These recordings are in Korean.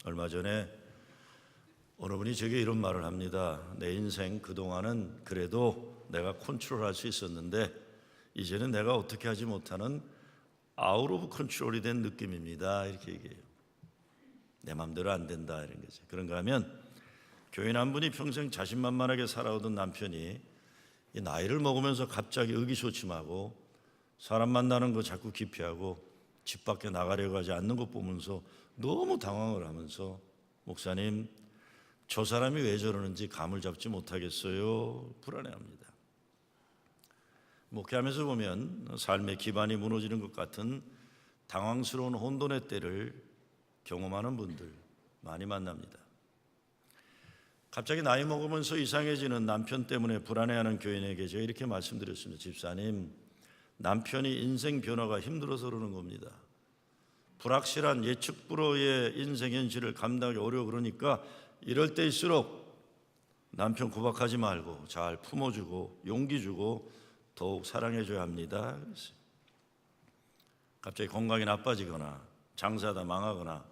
얼마 전에 어느 분이 제게 이런 말을 합니다. 내 인생 그동안은 그래도 내가 컨트롤할 수 있었는데 이제는 내가 어떻게 하지 못하는 아웃 오브 컨트롤이 된 느낌입니다. 이렇게 얘기해요. 내 마음대로 안 된다 이런 거죠. 그런가 하면 교인 한 분이 평생 자신만만하게 살아오던 남편이 이 나이를 먹으면서 갑자기 의기소침하고 사람 만나는 거 자꾸 기피하고 집 밖에 나가려고 하지 않는 것 보면서 너무 당황을 하면서 목사님, 저 사람이 왜 저러는지 감을 잡지 못하겠어요. 불안해합니다. 목회하면서 보면 삶의 기반이 무너지는 것 같은 당황스러운 혼돈의 때를 경험하는 분들 많이 만납니다. 갑자기 나이 먹으면서 이상해지는 남편 때문에 불안해하는 교인에게 제가 이렇게 말씀드렸습니다. 집사님, 남편이 인생 변화가 힘들어서 그러는 겁니다. 불확실한 예측 불허의 인생 현실을 감당하기 어려워 그러니까 이럴 때일수록 남편 구박하지 말고 잘 품어주고 용기 주고 더욱 사랑해줘야 합니다. 그랬어요. 갑자기 건강이 나빠지거나 장사하다 망하거나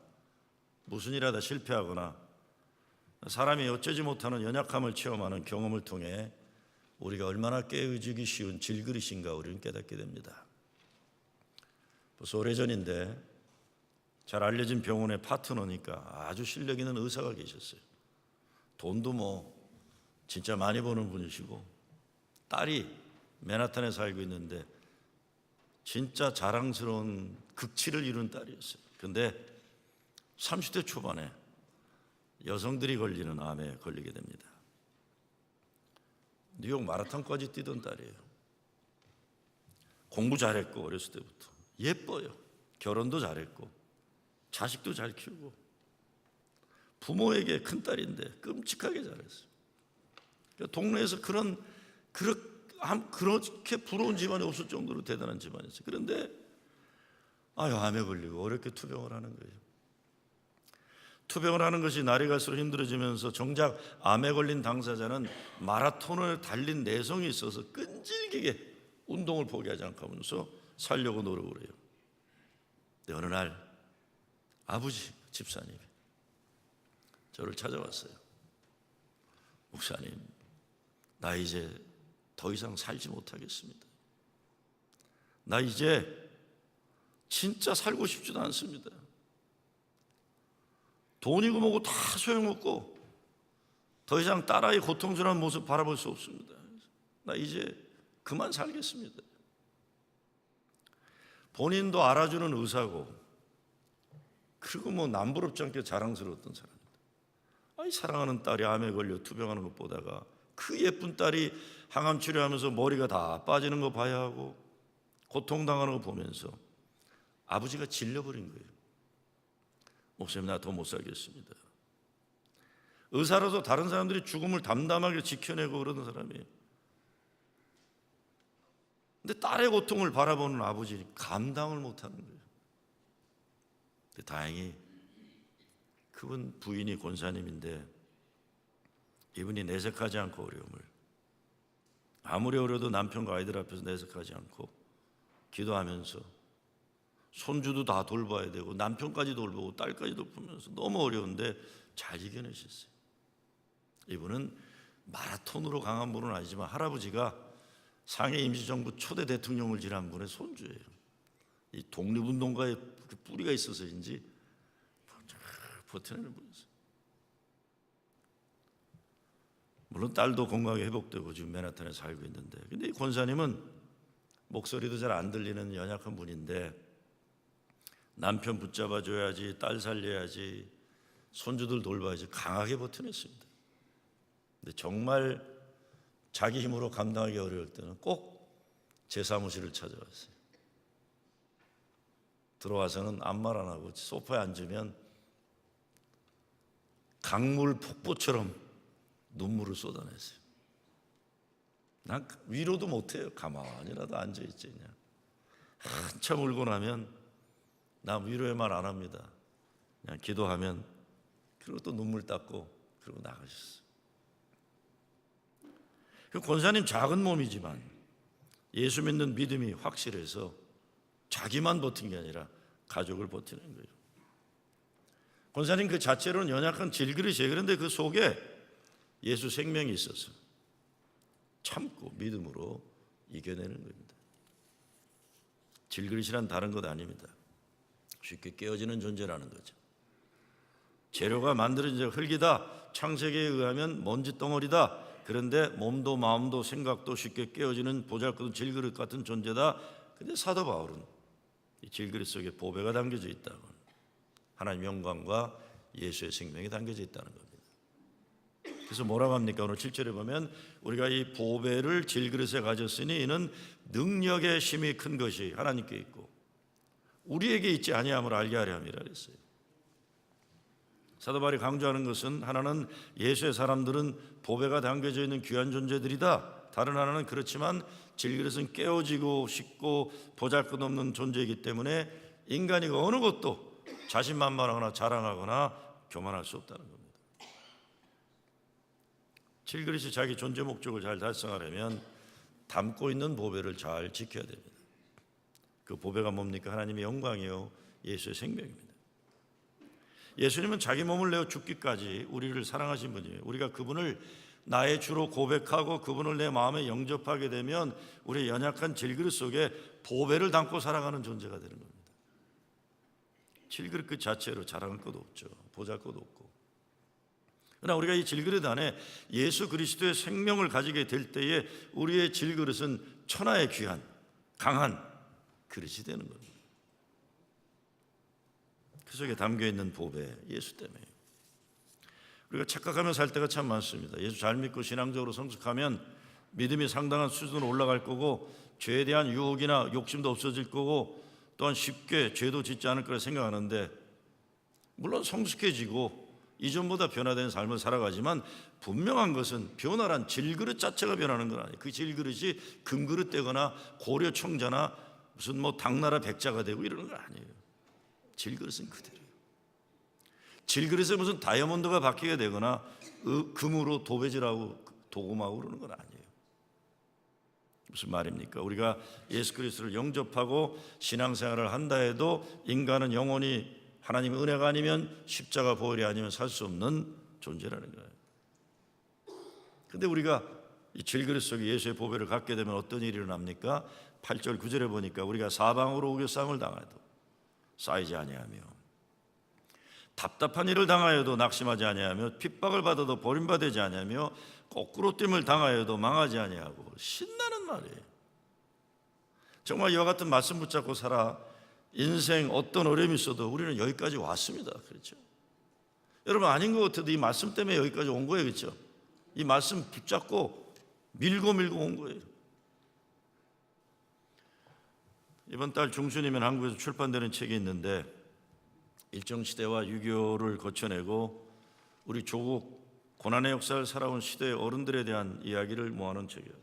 무슨 일 하다 실패하거나 사람이 어쩌지 못하는 연약함을 체험하는 경험을 통해 우리가 얼마나 깨어지기 쉬운 질그릇인가 우리는 깨닫게 됩니다. 벌써 오래전인데 잘 알려진 병원의 파트너니까 아주 실력 있는 의사가 계셨어요. 돈도 뭐 진짜 많이 버는 분이시고 딸이 맨하탄에 살고 있는데 진짜 자랑스러운 극치를 이룬 딸이었어요. 근데 30대 초반에 여성들이 걸리는 암에 걸리게 됩니다. 뉴욕 마라톤까지 뛰던 딸이에요. 공부 잘했고 어렸을 때부터 예뻐요. 결혼도 잘했고 자식도 잘 키우고 부모에게 큰딸인데 끔찍하게 잘했어요. 그러니까 동네에서 그렇게 부러운 집안이 없을 정도로 대단한 집안이었어요. 그런데 암에 걸리고 어렵게 투병을 하는 거예요. 투병을 하는 것이 날이 갈수록 힘들어지면서 정작 암에 걸린 당사자는 마라톤을 달린 내성이 있어서 끈질기게 운동을 포기하지 않고 하면서 살려고 노력을 해요. 근데 어느 날 아버지 집사님이 저를 찾아왔어요. 목사님, 나 이제 더 이상 살지 못하겠습니다. 나 이제 진짜 살고 싶지도 않습니다. 돈이고 뭐고 다 소용없고 더 이상 딸아이 고통스러운 모습 바라볼 수 없습니다. 나 이제 그만 살겠습니다. 본인도 알아주는 의사고 그리고 뭐 남부럽지 않게 자랑스러웠던 사람입니다. 사랑하는 딸이 암에 걸려 투병하는 것 보다가 그 예쁜 딸이 항암 치료하면서 머리가 다 빠지는 거 봐야 하고 고통당하는 거 보면서 아버지가 질려버린 거예요. 목사님, 나 더 못 살겠습니다. 의사로서 다른 사람들이 죽음을 담담하게 지켜내고 그러는 사람이에요. 근데 딸의 고통을 바라보는 아버지 감당을 못하는 거예요. 근데 다행히 그분 부인이 권사님인데 이분이 내색하지 않고 어려움을 아무리 어려도 남편과 아이들 앞에서 내색하지 않고 기도하면서 손주도 다 돌봐야 되고 남편까지 돌보고 딸까지 돌보면서 너무 어려운데 잘 이겨내셨어요. 이분은 마라톤으로 강한 분은 아니지만 할아버지가 상해 임시정부 초대 대통령을 지낸 분의 손주예요. 이 독립운동가의 그 뿌리가 있어서인지 버텨내는 분이었어요. 물론 딸도 건강하게 회복되고 지금 맨하탄에 살고 있는데, 근데 이 권사님은 목소리도 잘 안 들리는 연약한 분인데 남편 붙잡아줘야지, 딸 살려야지, 손주들 돌봐야지 강하게 버텨냈습니다. 근데 정말 자기 힘으로 감당하기 어려울 때는 꼭 제 사무실을 찾아왔어요. 들어와서는 아무 말 안 하고 소파에 앉으면 강물 폭포처럼 눈물을 쏟아냈어요. 난 위로도 못해요. 가만히라도 앉아있지 그냥. 한참 울고 나면 나 위로의 말 안 합니다. 그냥 기도하면 그리고 또 눈물 닦고 그러고 나가셨어요. 그 권사님 작은 몸이지만 예수 믿는 믿음이 확실해서 자기만 버틴 게 아니라 가족을 버티는 거예요. 권사님 그 자체로는 연약한 질그릇이에요. 그런데 그 속에 예수 생명이 있어서 참고 믿음으로 이겨내는 겁니다. 질그릇이란 다른 것 아닙니다. 쉽게 깨어지는 존재라는 거죠. 재료가 만들어진 흙이다. 창세기에 의하면 먼지 덩어리다. 그런데 몸도 마음도 생각도 쉽게 깨어지는 보잘것없는 질그릇 같은 존재다. 근데 사도 바울은 이 질그릇 속에 보배가 담겨져 있다고, 하나님의 영광과 예수의 생명이 담겨져 있다는 겁니다. 그래서 뭐라고 합니까? 오늘 7절에 보면 우리가 이 보배를 질그릇에 가졌으니 이는 능력의 힘이 큰 것이 하나님께 있고 우리에게 있지 아니함을 알게 하려 함이라 그랬어요. 사도 바울이 강조하는 것은 하나는 예수의 사람들은 보배가 담겨져 있는 귀한 존재들이다. 다른 하나는 그렇지만 질그릇은 깨어지고 쉽고 보잘것없는 존재이기 때문에 인간이 어느 것도 자신만만하거나 자랑하거나 교만할 수 없다는 겁니다. 질그릇이 자기 존재 목적을 잘 달성하려면 담고 있는 보배를 잘 지켜야 됩니다. 그 보배가 뭡니까? 하나님의 영광이요 예수의 생명입니다. 예수님은 자기 몸을 내어 죽기까지 우리를 사랑하신 분이에요. 우리가 그분을 나의 주로 고백하고 그분을 내 마음에 영접하게 되면 우리의 연약한 질그릇 속에 보배를 담고 살아가는 존재가 되는 겁니다. 질그릇 그 자체로 자랑할 것도 없죠. 보잘 것도 없고. 그러나 우리가 이 질그릇 안에 예수 그리스도의 생명을 가지게 될 때에 우리의 질그릇은 천하의 귀한 강한 그릇이 되는 겁니다. 그 속에 담겨있는 보배, 예수 때문에 우리가 착각하며 살 때가 참 많습니다. 예수 잘 믿고 신앙적으로 성숙하면 믿음이 상당한 수준으로 올라갈 거고 죄에 대한 유혹이나 욕심도 없어질 거고 또한 쉽게 죄도 짓지 않을 거라 생각하는데, 물론 성숙해지고 이전보다 변화된 삶을 살아가지만 분명한 것은 변화란 질그릇 자체가 변하는 건 아니에요. 그 질그릇이 금그릇 되거나 고려 청자나 무슨 뭐 당나라 백자가 되고 이러는 건 아니에요. 질그릇은 그대로예요. 질그릇에 무슨 다이아몬드가 박히게 되거나 금으로 도배질하고 도금하고 그러는 건 아니에요. 무슨 말입니까? 우리가 예수 그리스도를 영접하고 신앙생활을 한다 해도 인간은 영원히 하나님의 은혜가 아니면 십자가 보혈이 아니면 살 수 없는 존재라는 거예요. 그런데 우리가 이 질그릇 속에 예수의 보배를 갖게 되면 어떤 일이 일어납니까? 8절 9절에 보니까 우리가 사방으로 우겨싸움을 당해도 쌓이지 아니하며 답답한 일을 당하여도 낙심하지 아니하며 핍박을 받아도 버림받지 아니하며 거꾸로 됨을 당하여도 망하지 아니하고 신나는 말이에요. 정말 이와 같은 말씀 붙잡고 살아 인생 어떤 어려움이 있어도 우리는 여기까지 왔습니다. 그렇죠? 여러분 아닌 것 같아도 이 말씀 때문에 여기까지 온 거예요. 그렇죠? 이 말씀 붙잡고 밀고 온 거예요. 이번 달 중순이면 한국에서 출판되는 책이 있는데 일정시대와 유교를 거쳐내고 우리 조국 고난의 역사를 살아온 시대의 어른들에 대한 이야기를 모아놓은 책이에요.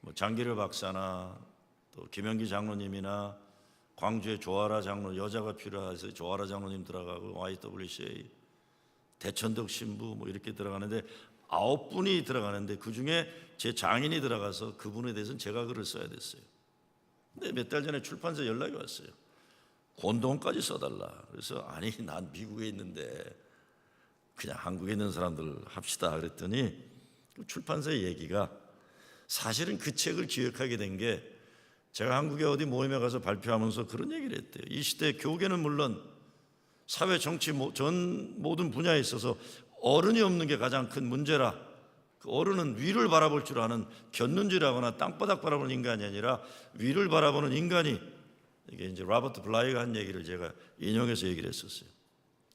뭐 장기를 박사나 또 김영기 장로님이나 광주의 조아라 장로, 여자가 필요해서 조아라 장로님 들어가고 YWCA, 대천덕 신부 뭐 이렇게 들어가는데 9분이 들어가는데 그중에 제 장인이 들어가서 그분에 대해서는 제가 글을 써야 됐어요. 근데 몇 달 전에 출판사 연락이 왔어요. 권동까지 써달라. 그래서 아니 난 미국에 있는데 그냥 한국에 있는 사람들 합시다 그랬더니 출판사의 얘기가 사실은 그 책을 기획하게 된 게 제가 한국에 어디 모임에 가서 발표하면서 그런 얘기를 했대요. 이 시대 교계는 물론 사회 정치 전 모든 분야에 있어서 어른이 없는 게 가장 큰 문제라, 그 어른은 위를 바라볼 줄 아는 곁눈질하거나 땅바닥 바라보는 인간이 아니라 위를 바라보는 인간이, 이게 이제 로버트 블라이가 한 얘기를 제가 인용해서 얘기를 했었어요.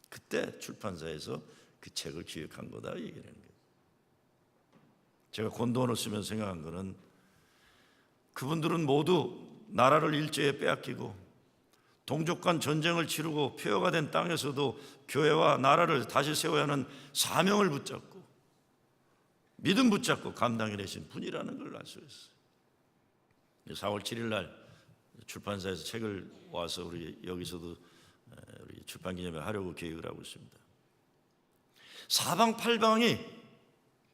그때 출판사에서 그 책을 기획한 거다 얘기를 하는 거예요. 제가 권도원을 쓰면서 생각한 거는 그분들은 모두 나라를 일제에 빼앗기고 동족 간 전쟁을 치르고 폐허가 된 땅에서도 교회와 나라를 다시 세워야 하는 사명을 붙잡고 믿음 붙잡고 감당해내신 분이라는 걸 알 수 있어요. 4월 7일 날 출판사에서 책을 와서 우리 여기서도 우리 출판기념회 하려고 계획을 하고 있습니다. 사방팔방이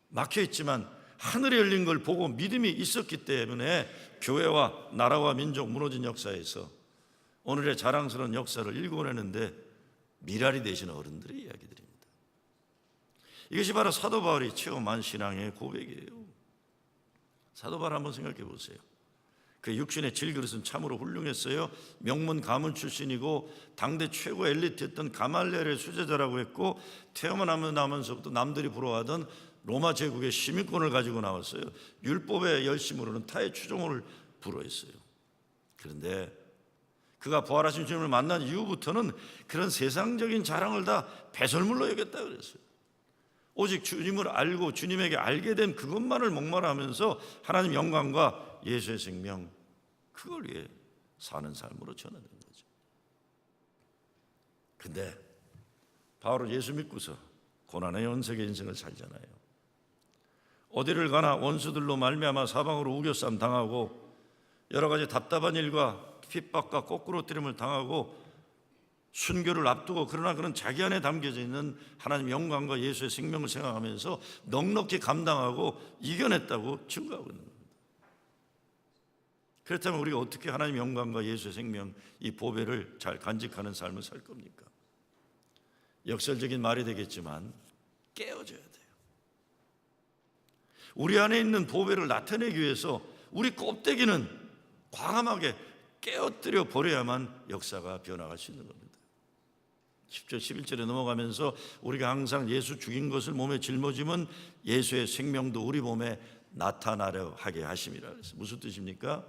막혀 있지만 하늘이 열린 걸 보고 믿음이 있었기 때문에 교회와 나라와 민족 무너진 역사에서 오늘의 자랑스러운 역사를 일궈내는데 미랄이 되신 어른들의 이야기들입니다. 이것이 바로 사도 바울이 체험한 신앙의 고백이에요. 사도 바울 한번 생각해 보세요. 그 육신의 질그릇은 참으로 훌륭했어요. 명문 가문 출신이고 당대 최고 엘리트였던 가말리엘의 수제자라고 했고, 태어나면 나면서부터 남들이 부러워하던 로마 제국의 시민권을 가지고 나왔어요. 율법의 열심으로는 타의 추종을 불허했어요. 그런데 그가 부활하신 주님을 만난 이후부터는 그런 세상적인 자랑을 다 배설물로 여겼다 그랬어요. 오직 주님을 알고 주님에게 알게 된 그것만을 목말하면서 하나님 영광과 예수의 생명, 그걸 위해 사는 삶으로 전환된 거죠. 근데 바울은 예수 믿고서 고난의 연속의 인생을 살잖아요. 어디를 가나 원수들로 말미암아 사방으로 우겨쌈 당하고 여러 가지 답답한 일과 핍박과 거꾸로 때림을 당하고 순교를 앞두고, 그러나 그런 자기 안에 담겨져 있는 하나님 영광과 예수의 생명을 생각하면서 넉넉히 감당하고 이겨냈다고 증거하고 있는 겁니다. 그렇다면 우리가 어떻게 하나님 영광과 예수의 생명, 이 보배를 잘 간직하는 삶을 살 겁니까? 역설적인 말이 되겠지만 깨어져야 돼요. 우리 안에 있는 보배를 나타내기 위해서 우리 껍데기는 과감하게 깨어뜨려 버려야만 역사가 변화할 수 있는 겁니다. 10절 11절에 넘어가면서 우리가 항상 예수 죽인 것을 몸에 짊어지면 예수의 생명도 우리 몸에 나타나려 하게 하심이라. 그래서 무슨 뜻입니까?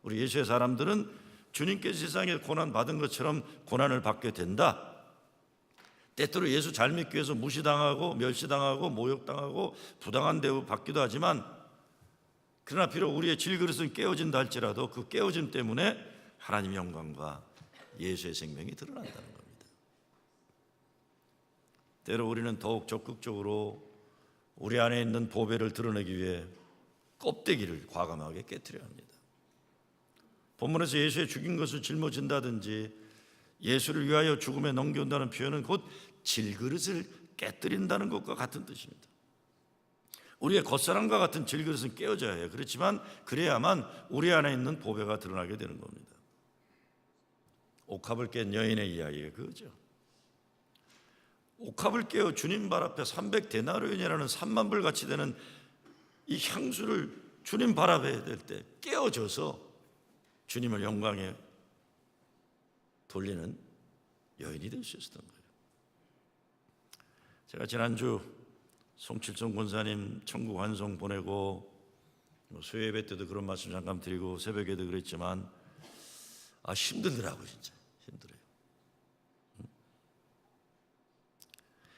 우리 예수의 사람들은 주님께서 세상에 고난 받은 것처럼 고난을 받게 된다. 때때로 예수 잘 믿기 위해서 무시당하고 멸시당하고 모욕당하고 부당한 대우 받기도 하지만, 그러나 비록 우리의 질그릇은 깨어진다 할지라도 그 깨어짐 때문에 하나님 영광과 예수의 생명이 드러난다는 겁니다. 때로 우리는 더욱 적극적으로 우리 안에 있는 보배를 드러내기 위해 껍데기를 과감하게 깨트려야 합니다. 본문에서 예수의 죽인 것을 짊어진다든지 예수를 위하여 죽음에 넘겨온다는 표현은 곧 질그릇을 깨뜨린다는 것과 같은 뜻입니다. 우리의 겉사람과 같은 질그릇은 깨어져야 해요. 그렇지만 그래야만 우리 안에 있는 보배가 드러나게 되는 겁니다. 옥합을 깬 여인의 이야기가 그거죠. 옥합을 깨어 주님 발 앞에 300데나리온이라는 3만 불 가치 되는 이 향수를 주님 발 앞에 댈 때 깨어져서 주님을 영광에 돌리는 여인이 될 수 있었던 거예요. 제가 지난주 송칠성 권사님 천국 환송 보내고 수요예배 때도 그런 말씀 잠깐 드리고 새벽에도 그랬지만 힘들더라고요. 진짜 힘들어요.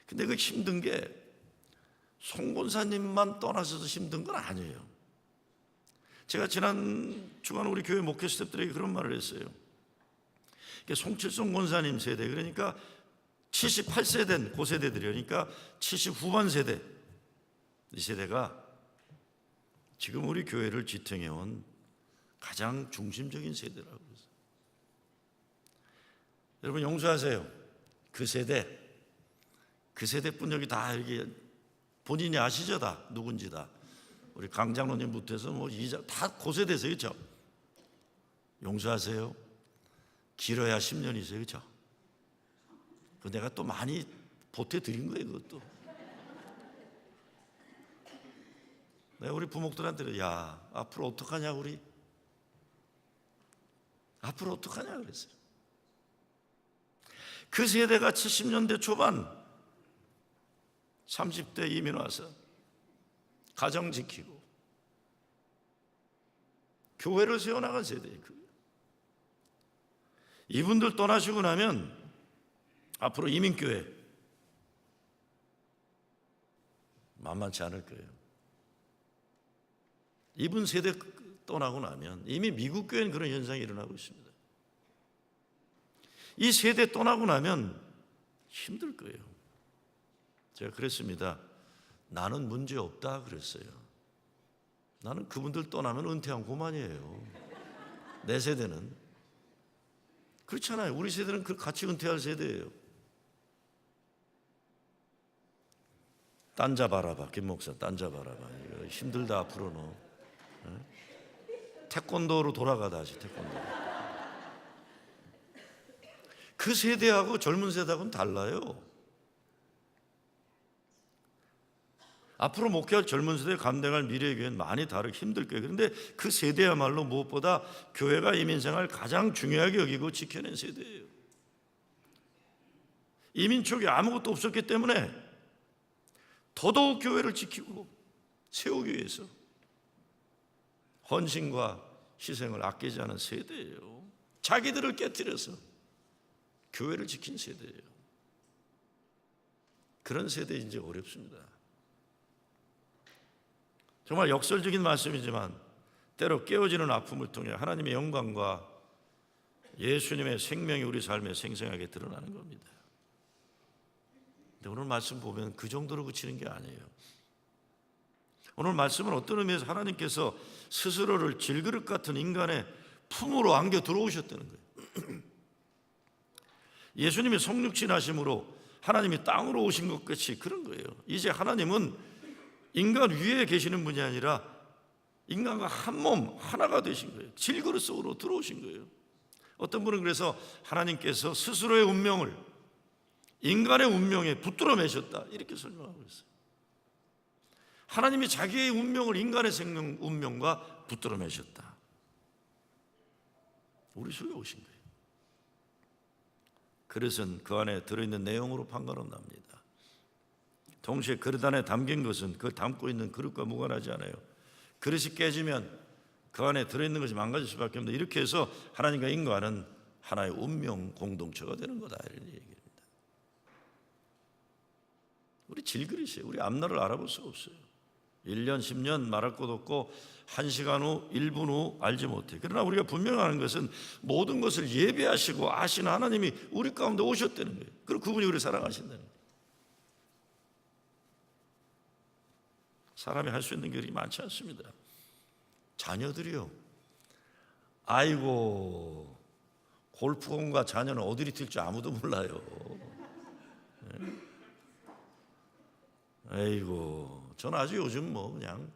근데 그 힘든 게 송 권사님만 떠나셔서 힘든 건 아니에요. 제가 지난 주간 우리 교회 목회 스태프들에게 그런 말을 했어요. 송칠성 권사님 세대, 그러니까 78세 된 고세대들이, 그러니까 70 후반 세대, 이 세대가 지금 우리 교회를 지탱해온 가장 중심적인 세대라고 그랬어요. 여러분 용서하세요. 그 세대뿐 여기 다 이렇게 본인이 아시죠? 다 누군지 다. 우리 강장로님부터 해서 다 고세대세요. 그렇죠? 용서하세요. 길어야 10년이세요. 그렇죠? 그 내가 또 많이 보태드린 거예요. 그것도 내가 우리 부목들한테 야 앞으로 어떡하냐, 우리 앞으로 어떡하냐 그랬어요. 그 세대가 70년대 초반 30대 이민 와서 가정 지키고 교회를 세워나간 세대예요. 이분들 떠나시고 나면 앞으로 이민교회 만만치 않을 거예요. 이분 세대 떠나고 나면 이미 미국 교회는 그런 현상이 일어나고 있습니다. 이 세대 떠나고 나면 힘들 거예요. 제가 그랬습니다. 나는 문제 없다 그랬어요. 나는 그분들 떠나면 은퇴한 고만이에요. 내 세대는 그렇잖아요. 우리 세대는 그 같이 은퇴할 세대예요. 딴 잡아라봐, 김 목사, 딴 잡아라봐. 이거 힘들다 앞으로 너. 태권도로 돌아가 다시 태권도. 그 세대하고 젊은 세대하고는 달라요. 앞으로 목회할 젊은 세대에 감당할 미래의 교회는 많이 다르고 힘들 거예요. 그런데 그 세대야말로 무엇보다 교회가 이민생활 가장 중요하게 여기고 지켜낸 세대예요. 이민 초기에 아무것도 없었기 때문에 더더욱 교회를 지키고 세우기 위해서 헌신과 희생을 아끼지 않은 세대예요. 자기들을 깨뜨려서 교회를 지킨 세대예요. 그런 세대 이제 어렵습니다. 정말 역설적인 말씀이지만 때로 깨어지는 아픔을 통해 하나님의 영광과 예수님의 생명이 우리 삶에 생생하게 드러나는 겁니다. 근데 오늘 말씀 보면 그 정도로 그치는 게 아니에요. 오늘 말씀은 어떤 의미에서 하나님께서 스스로를 질그릇 같은 인간의 품으로 안겨 들어오셨다는 거예요. 예수님이 성육신하심으로 하나님이 땅으로 오신 것 같이 그런 거예요. 이제 하나님은 인간 위에 계시는 분이 아니라 인간과 한 몸 하나가 되신 거예요. 질그릇 속으로 들어오신 거예요. 어떤 분은 그래서 하나님께서 스스로의 운명을 인간의 운명에 붙들어 매셨다 이렇게 설명하고 있어요. 하나님이 자기의 운명을 인간의 생명 운명과 붙들어 매셨다. 우리 속에 오신 거예요. 그릇은 그 안에 들어있는 내용으로 판가름납니다. 동시에 그릇 안에 담긴 것은 그 담고 있는 그릇과 무관하지 않아요. 그릇이 깨지면 그 안에 들어있는 것이 망가질 수밖에 없는데 이렇게 해서 하나님과 인간은 하나의 운명 공동체가 되는 거다 이런 얘기입니다. 우리 질그릇이에요. 우리 앞날을 알아볼 수가 없어요. 1년 10년 말할 것 없고 1시간 후 1분 후 알지 못해. 그러나 우리가 분명한 것은 모든 것을 예배하시고 아시는 하나님이 우리 가운데 오셨다는 거예요. 그리고 그분이 우리를 사랑하신다는 거예요. 사람이 할 수 있는 게 그렇게 많지 않습니다. 자녀들이요. 아이고 골프공과 자녀는 어디를 튈지 아무도 몰라요. 아이고 저는 아주 요즘 뭐 그냥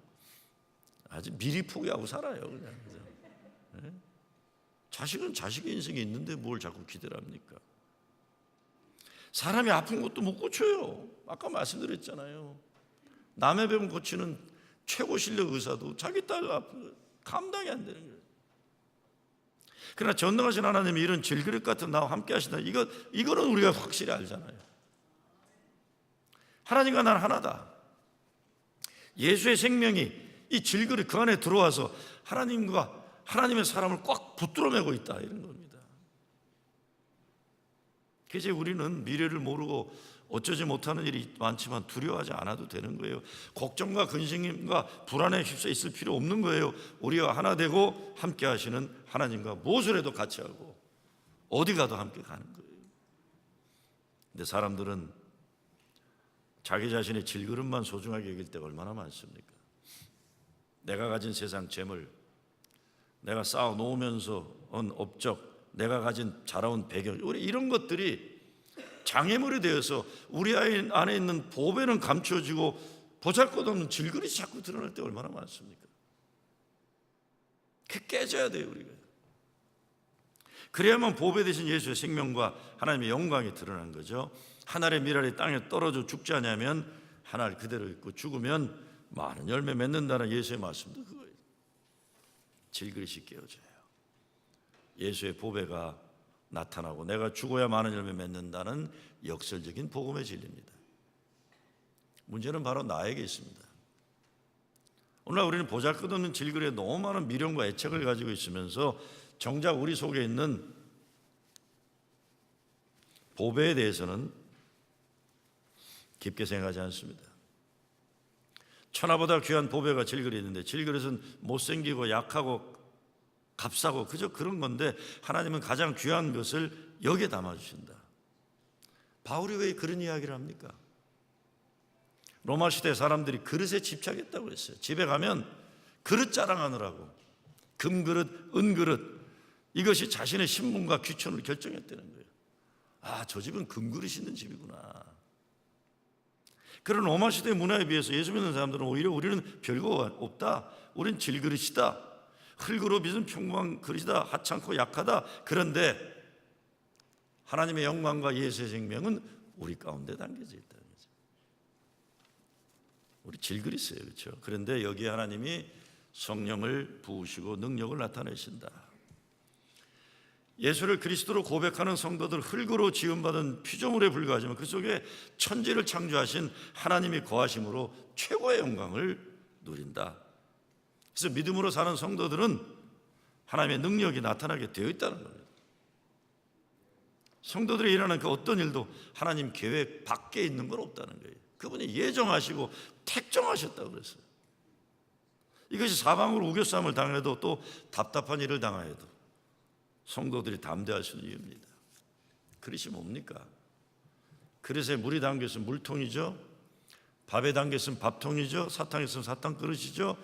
아주 미리 포기하고 살아요. 그냥. 자식은 자식의 인생이 있는데 뭘 자꾸 기대를 합니까? 사람이 아픈 것도 못 고쳐요. 아까 말씀드렸잖아요. 남의 병 고치는 최고 실력 의사도 자기 딸 아픈 거 감당이 안 되는 거예요. 그러나 전능하신 하나님이 이런 질그릇 같은 나와 함께 하신다. 이거는 우리가 확실히 알잖아요. 하나님과 나는 하나다. 예수의 생명이 이 질그릇 그 안에 들어와서 하나님과 하나님의 사람을 꽉 붙들어 매고 있다 이런 겁니다. 이제 우리는 미래를 모르고 어쩌지 못하는 일이 많지만 두려워하지 않아도 되는 거예요. 걱정과 근심과 불안에 휩싸여 있을 필요 없는 거예요. 우리와 하나 되고 함께 하시는 하나님과 무엇을 해도 같이 하고 어디 가도 함께 가는 거예요. 근데 사람들은 자기 자신의 질그릇만 소중하게 여길 때가 얼마나 많습니까? 내가 가진 세상 재물, 내가 쌓아 놓으면서 온 업적, 내가 가진 자라온 배경, 우리 이런 것들이 장애물이 되어서 우리 안에 있는 보배는 감춰지고 보잘것없는 질그릇이 자꾸 드러날 때 얼마나 많습니까? 그게 깨져야 돼요 우리가. 그래야만 보배 되신 예수의 생명과 하나님의 영광이 드러난 거죠. 한 알의 밀알이 땅에 떨어져 죽지 않으면 한 알 그대로 있고 죽으면 많은 열매 맺는다는 예수의 말씀도 그거예요. 질그릇이 깨어져요. 예수의 보배가 나타나고 내가 죽어야 많은 열매 맺는다는 역설적인 복음의 진리입니다. 문제는 바로 나에게 있습니다. 오늘날 우리는 보잘것없는 질그릇에 너무 많은 미련과 애착을 가지고 있으면서 정작 우리 속에 있는 보배에 대해서는 깊게 생각하지 않습니다. 천하보다 귀한 보배가 질그릇이 있는데 질그릇은 못생기고 약하고 값싸고 그저 그런 건데 하나님은 가장 귀한 것을 여기에 담아주신다. 바울이 왜 그런 이야기를 합니까? 로마 시대 사람들이 그릇에 집착했다고 했어요. 집에 가면 그릇 자랑하느라고 금그릇, 은그릇 이것이 자신의 신분과 귀천을 결정했다는 거예요. 아, 저 집은 금그릇이 있는 집이구나. 그런 로마 시대 문화에 비해서 예수 믿는 사람들은 오히려 우리는 별거 없다. 우린 질그릇이다. 흙으로 빚은 평범한 그릇이다. 하찮고 약하다. 그런데 하나님의 영광과 예수의 생명은 우리 가운데 담겨져 있다는 거죠. 우리 질그리스예요, 그렇죠? 그런데 여기 하나님이 성령을 부으시고 능력을 나타내신다. 예수를 그리스도로 고백하는 성도들, 흙으로 지음받은 피조물에 불과하지만 그 속에 천지를 창조하신 하나님이 거하심으로 최고의 영광을 누린다. 그래서 믿음으로 사는 성도들은 하나님의 능력이 나타나게 되어 있다는 겁니다. 성도들이 일하는 그 어떤 일도 하나님 계획 밖에 있는 건 없다는 거예요. 그분이 예정하시고 택정하셨다고 그랬어요. 이것이 사방으로 우겨싸움을 당해도 또 답답한 일을 당하여도 성도들이 담대할 수 있는 이유입니다. 그릇이 뭡니까? 그릇에 물이 담겼으면 물통이죠. 밥에 담겼으면 밥통이죠. 사탕이 있으면 사탕 그릇이죠.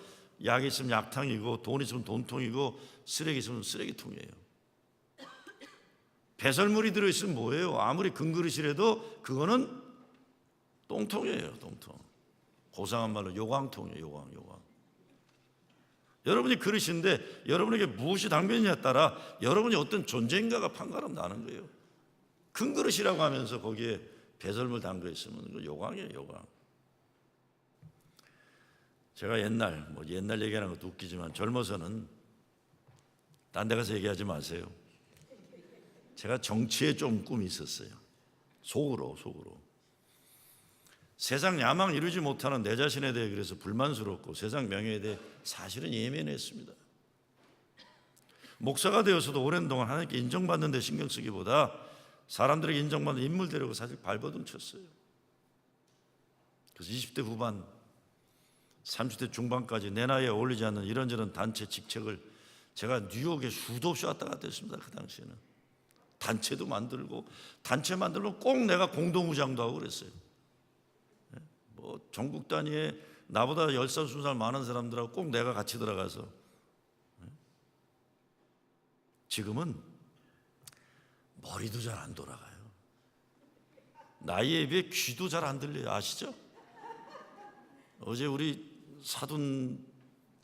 약이 있으면 약탕이고 돈이 있으면 돈통이고 쓰레기 있으면 쓰레기통이에요. 배설물이 들어있으면 뭐예요? 아무리 금그릇이라도 그거는 똥통이에요. 똥통. 고상한 말로 요광통이에요. 요광. 여러분이 그릇인데 여러분에게 무엇이 담겨있느냐에 따라 여러분이 어떤 존재인가가 판가름 나는 거예요. 큰 그릇이라고 하면서 거기에 배설물 담겨있으면 요광이에요. 요광. 제가 옛날 얘기하는 것도 웃기지만 젊어서는 딴 데 가서 얘기하지 마세요. 제가 정치에 좀 꿈이 있었어요. 속으로. 세상 야망 이루지 못하는 내 자신에 대해 그래서 불만스럽고 세상 명예에 대해 사실은 예민했습니다. 목사가 되어서도 오랜 동안 하나님께 인정받는 데 신경 쓰기보다 사람들에게 인정받는 인물 되려고 사실 발버둥 쳤어요. 그래서 20대 후반 30대 중반까지 내 나이에 어울리지 않는 이런저런 단체 직책을 제가 뉴욕에 수도 없이 왔다 갔다 했습니다. 그 당시에는 단체도 만들고 단체 만들면 꼭 내가 공동의장도 하고 그랬어요. 뭐 전국 단위에 나보다 10살 20살 많은 사람들하고 꼭 내가 같이 들어가서. 지금은 머리도 잘 안 돌아가요. 나이에 비해 귀도 잘 안 들려요. 아시죠? 어제 우리 사돈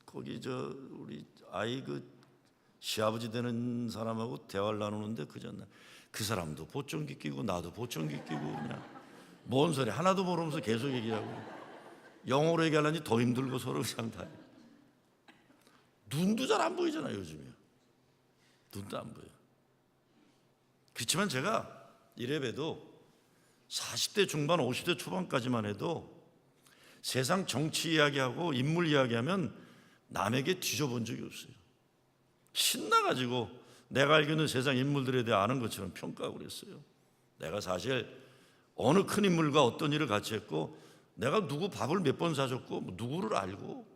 거기 우리 아이 그 시아버지 되는 사람하고 대화를 나누는데 그 사람도 보청기 끼고 나도 보청기 끼고 그냥 뭔 소리 하나도 모르면서 계속 얘기하고 영어로 얘기하려니 더 힘들고 서로 그냥 다. 눈도 잘 안 보이잖아요. 요즘에 눈도 안 보여. 그렇지만 제가 이래봬도 40대 중반 50대 초반까지만 해도 세상 정치 이야기하고 인물 이야기하면 남에게 뒤져본 적이 없어요. 신나가지고 내가 알고 있는 세상 인물들에 대해 아는 것처럼 평가하고 그랬어요. 내가 사실 어느 큰 인물과 어떤 일을 같이 했고 내가 누구 밥을 몇 번 사줬고 누구를 알고.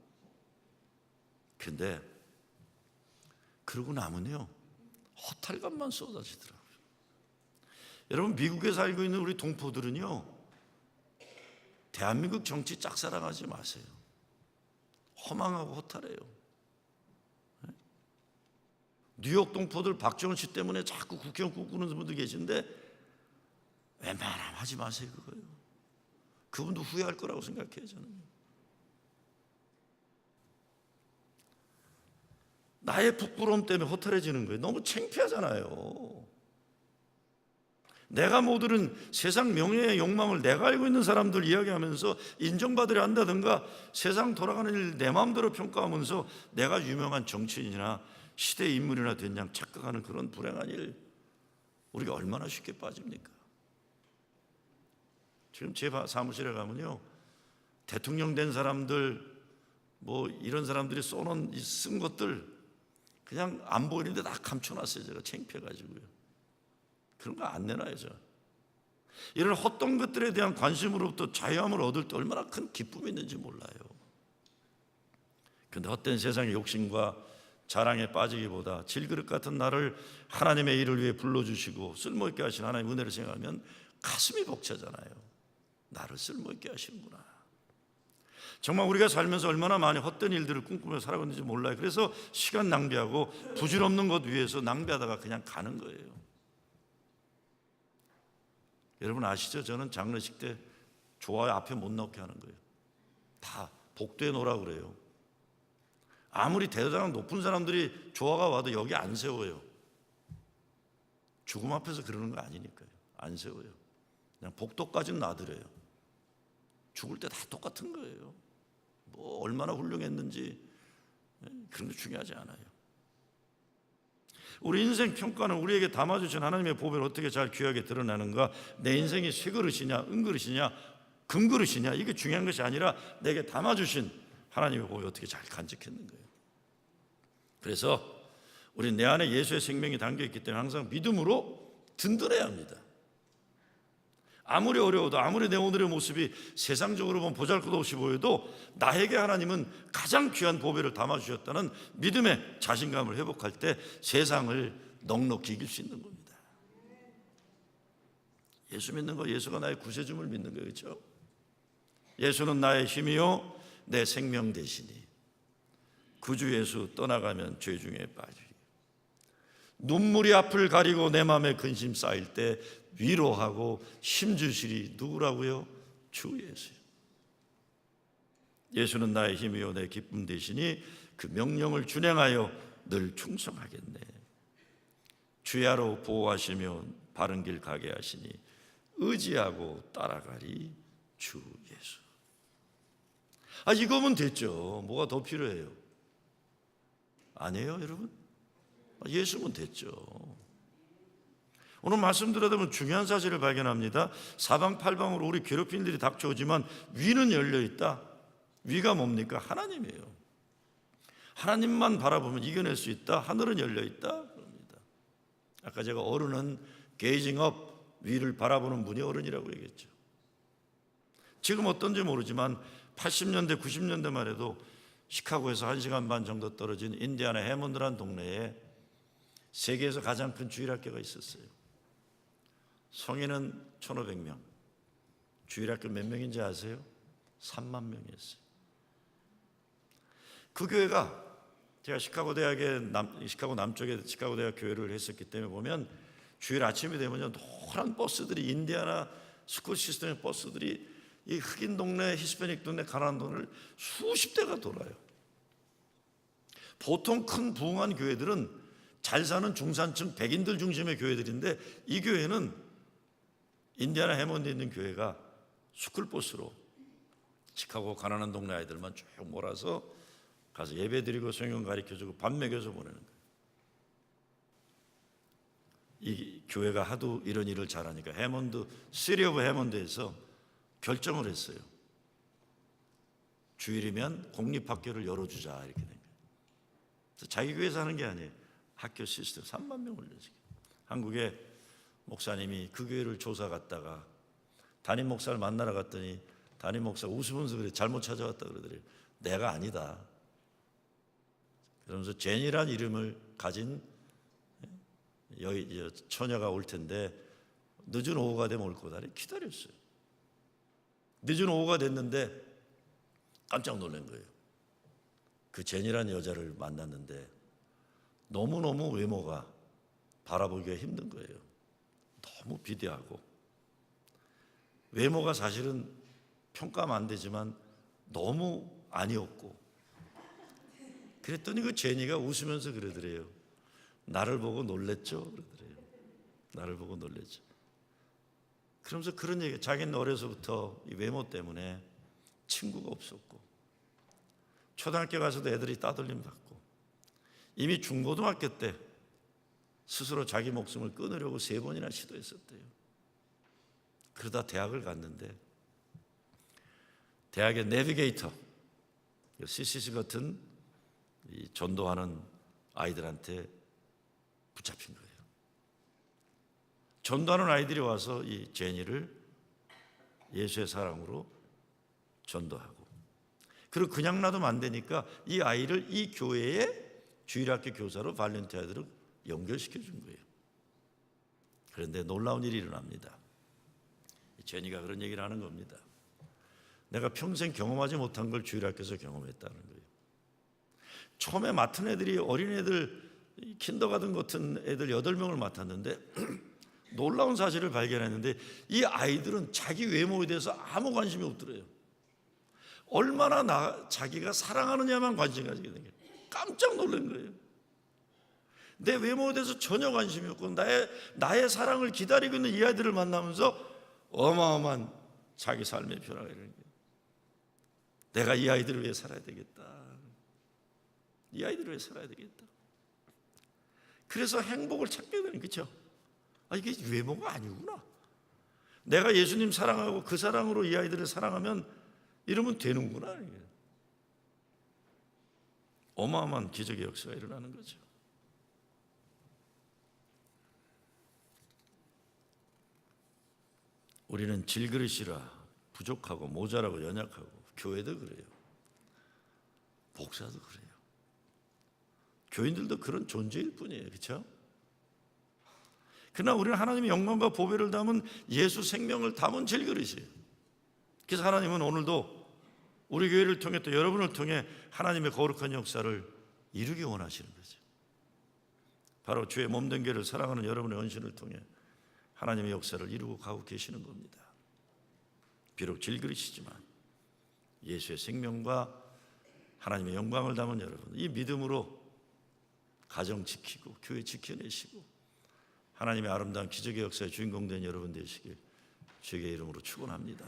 근데 그러고 나면요 허탈감만 쏟아지더라고요. 여러분 미국에 살고 있는 우리 동포들은요 대한민국 정치 짝사랑하지 마세요. 허망하고 허탈해요. 뉴욕 동포들 박지원 씨 때문에 자꾸 국회의원 꿈꾸는 분들 계신데 웬만하면 하지 마세요. 그거요. 그분도 후회할 거라고 생각해요. 저는. 나의 부끄러움 때문에 허탈해지는 거예요. 너무 창피하잖아요. 내가 못 들은 세상 명예의 욕망을 내가 알고 있는 사람들 이야기하면서 인정받으려 한다든가 세상 돌아가는 일 내 마음대로 평가하면서 내가 유명한 정치인이나 시대의 인물이나 된 양 착각하는 그런 불행한 일 우리가 얼마나 쉽게 빠집니까? 지금 제 사무실에 가면요 대통령 된 사람들 뭐 이런 사람들이 쓴 것들 그냥 안 보이는데 다 감춰놨어요. 제가 창피해가지고요. 그런 거 안 내놔요. 저. 이런 헛된 것들에 대한 관심으로부터 자유함을 얻을 때 얼마나 큰 기쁨이 있는지 몰라요. 그런데 헛된 세상의 욕심과 자랑에 빠지기보다 질그릇 같은 나를 하나님의 일을 위해 불러주시고 쓸모있게 하신 하나님의 은혜를 생각하면 가슴이 벅차잖아요. 나를 쓸모있게 하시는구나. 정말 우리가 살면서 얼마나 많이 헛된 일들을 꿈꾸며 살아갔는지 몰라요. 그래서 시간 낭비하고 부질없는 것 위해서 낭비하다가 그냥 가는 거예요. 여러분 아시죠? 저는 장례식 때 조화 앞에 못 나오게 하는 거예요. 다 복도에 놓으라고 그래요. 아무리 대단한 높은 사람들이 조화가 와도 여기 안 세워요. 죽음 앞에서 그러는 거 아니니까요. 안 세워요. 그냥 복도까지는 놔드려요. 죽을 때 다 똑같은 거예요. 뭐 얼마나 훌륭했는지 그런 거 중요하지 않아요. 우리 인생 평가는 우리에게 담아주신 하나님의 보배를 어떻게 잘 귀하게 드러내는가, 내 인생이 새 그릇이냐 은그릇이냐 금그릇이냐, 이게 중요한 것이 아니라 내게 담아주신 하나님의 보배를 어떻게 잘 간직했는 거예요. 그래서 우리는 내 안에 예수의 생명이 담겨있기 때문에 항상 믿음으로 든든해야 합니다. 아무리 어려워도, 아무리 내 오늘의 모습이 세상적으로 보면 보잘것없이 보여도 나에게 하나님은 가장 귀한 보배를 담아주셨다는 믿음의 자신감을 회복할 때 세상을 넉넉히 이길 수 있는 겁니다. 예수 믿는 거, 예수가 나의 구세주를 믿는 거예요. 그렇죠? 예수는 나의 힘이요 내 생명 되시니 구주 예수 떠나가면 죄 중에 빠지리. 눈물이 앞을 가리고 내 마음에 근심 쌓일 때 위로하고 힘주시리. 누구라고요? 주 예수요. 예수는 나의 힘이요 내 기쁨 되시니 그 명령을 준행하여 늘 충성하겠네. 주야로 보호하시며 바른 길 가게 하시니 의지하고 따라가리. 주 예수. 이거면 됐죠. 뭐가 더 필요해요? 아니에요, 여러분? 예수면 됐죠. 오늘 말씀 들어보면 중요한 사실을 발견합니다. 사방팔방으로 우리 괴롭힌 일이 닥쳐오지만 위는 열려있다. 위가 뭡니까? 하나님이에요. 하나님만 바라보면 이겨낼 수 있다. 하늘은 열려있다. 그럽니다. 아까 제가 어른은 게이징 업, 위를 바라보는 분이 어른이라고 얘기했죠. 지금 어떤지 모르지만 80년대, 90년대만 해도 시카고에서 1시간 반 정도 떨어진 인디애나 해먼드라는 동네에 세계에서 가장 큰 주일학교가 있었어요. 성인은 1,500명. 주일학교 몇 명인지 아세요? 3만 명이었어요. 그 교회가, 제가 시카고 남쪽에 시카고 대학 교회를 했었기 때문에 보면 주일 아침이 되면 노란 버스들이, 인디애나 스쿨 시스템의 버스들이 이 흑인 동네, 히스패닉 동네, 가난한 동네를 수십 대가 돌아요. 보통 큰 부흥한 교회들은 잘 사는 중산층 백인들 중심의 교회들인데, 이 교회는 인디애나 해먼드에 있는 교회가 스쿨버스로 시카고 가난한 동네 아이들만 쭉 몰아서 가서 예배드리고 성경 가르쳐주고 밥 먹여서 보내는 거예요. 이 교회가 하도 이런 일을 잘하니까 시리 오브 해먼드에서 결정을 했어요. 주일이면 공립학교를 열어주자, 이렇게 된 거예요. 그래서 자기 교회에서 하는 게 아니에요. 학교 시스템 3만 명 올려주게. 한국에 목사님이 그 교회를 조사 갔다가 담임 목사를 만나러 갔더니 담임 목사가 웃으면서 그래, 잘못 찾아왔다 그러더래요. 내가 아니다. 그러면서 제니란 이름을 가진 처녀가 올 텐데 늦은 오후가 되면 올 거다. 기다렸어요. 늦은 오후가 됐는데 깜짝 놀란 거예요. 그 제니란 여자를 만났는데 너무너무 외모가 바라보기가 힘든 거예요. 너무 비대하고, 외모가 사실은 평가하면 안 되지만 너무 아니었고, 그랬더니 그 제니가 웃으면서 그러더래요. 나를 보고 놀랬죠? 그러더래요. 나를 보고 놀랬죠. 그러면서 그런 얘기, 자기는 어려서부터 이 외모 때문에 친구가 없었고, 초등학교 가서도 애들이 따돌림 받고, 이미 중고등학교 때 스스로 자기 목숨을 끊으려고 3번이나 시도했었대요. 그러다 대학을 갔는데 대학의 내비게이터, CCC 같은 이 전도하는 아이들한테 붙잡힌 거예요. 전도하는 아이들이 와서 이 제니를 예수의 사랑으로 전도하고, 그리고 그냥 놔두면 안 되니까 이 아이를 이 교회의 주일학교 교사로 발렌티아들을 연결시켜 준 거예요. 그런데 놀라운 일이 일어납니다. 제니가 그런 얘기를 하는 겁니다. 내가 평생 경험하지 못한 걸 주일학교에서 경험했다는 거예요. 처음에 맡은 애들이 어린애들, 킨더가든 같은 애들 8명을 맡았는데 놀라운 사실을 발견했는데, 이 아이들은 자기 외모에 대해서 아무 관심이 없더래요. 얼마나 자기가 사랑하느냐만 관심 가지게 된 거예요. 깜짝 놀란 거예요. 내 외모에 대해서 전혀 관심이 없고 나의 사랑을 기다리고 있는 이 아이들을 만나면서 어마어마한 자기 삶의 변화가 일어나는 거예요. 내가 이 아이들을 위해 살아야 되겠다. 이 아이들을 위해 살아야 되겠다. 그래서 행복을 찾게 되는, 그렇죠? 이게 외모가 아니구나. 내가 예수님 사랑하고 그 사랑으로 이 아이들을 사랑하면 이러면 되는구나. 어마어마한 기적의 역사가 일어나는 거죠. 우리는 질그릇이라 부족하고 모자라고 연약하고, 교회도 그래요. 목사도 그래요. 교인들도 그런 존재일 뿐이에요. 그렇죠? 그러나 우리는 하나님의 영광과 보배를 담은 예수 생명을 담은 질그릇이에요. 그래서 하나님은 오늘도 우리 교회를 통해 또 여러분을 통해 하나님의 거룩한 역사를 이루기 원하시는 거죠. 바로 주의 몸된 교회를 사랑하는 여러분의 헌신을 통해 하나님의 역사를 이루고 가고 계시는 겁니다. 비록 질그릇이지만 예수의 생명과 하나님의 영광을 담은 여러분, 이 믿음으로 가정 지키고 교회 지켜내시고 하나님의 아름다운 기적의 역사의 주인공 된 여러분 되시길 주의 이름으로 축원합니다.